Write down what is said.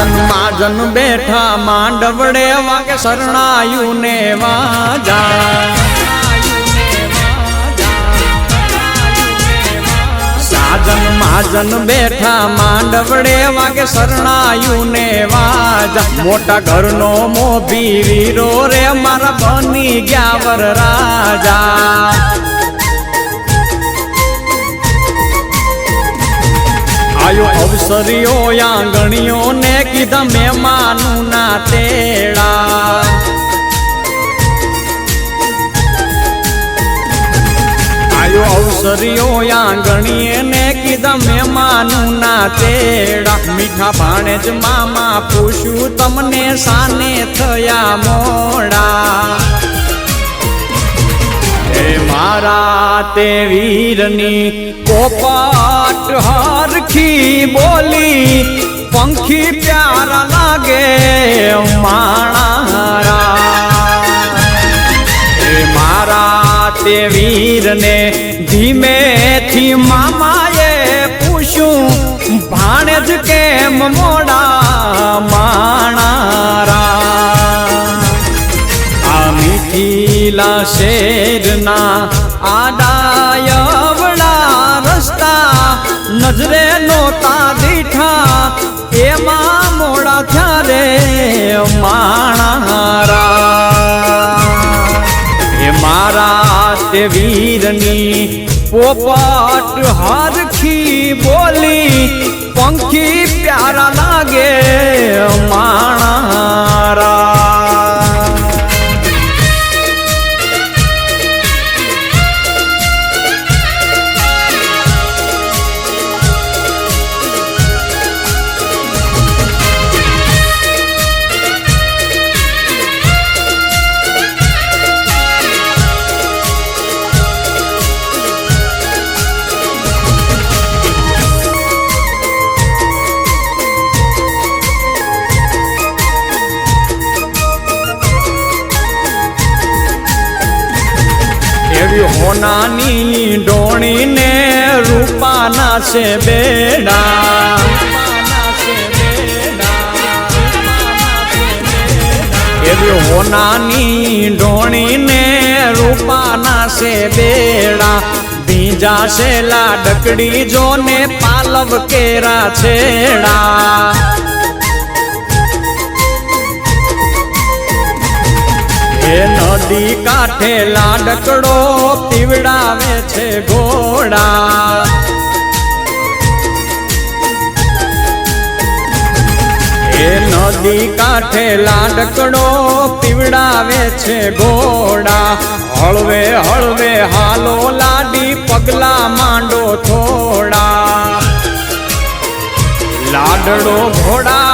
સાજન માજન બેઠા માંડવડે વાગે શરણાયું ને વાજા સાજન માજન બેઠા માંડવડે વાગે શરણાયું ને વાજા મોટા ઘરનો મોભી વીરો રે મારા બની ગયા વર રાજા આયો અવસરીઓ આંગણીઓ ને કીધા મહેમાનું ના તેડા આયો અવસરીઓ આંગણીએ ને કીધા મહેમાનું ના તેડા મીઠા ભાણે જ મામા પૂછ્યું તમને સાને થયા મોડા મારા તે વીરની પોપટ હરખી બોલી પંખી પ્યારા લાગે માણારા મારા તે વીરને ધીમેથી મામાએ પૂછ્યું ભાણેજ કેમ મોડા માણારા મીઠીલા શેરના આડાયવડા રસ્તા નજરે નોતા દીઠા એમાં મોડા થયા રે માણારા એ મારા તે વીરની પોપટ હરખી બોલી પંખી પ્યારા લાગે માણારા હોનાની ડોણી ને રૂપાના છે બેડા એવી હોનાની ડોણી ને રૂપાના છે બેડા બીજા છે લાડકડી જો ને પાલવ કેરા છેડા એ નદી કાંઠે લાડકડો પીવડાવે છે ઘોડા એ નદી કાંઠે લાડકડો પીવડાવે છે ઘોડા હળવે હળવે હાલો લાડી પગલા માંડો થોડા લાડડો ઘોડા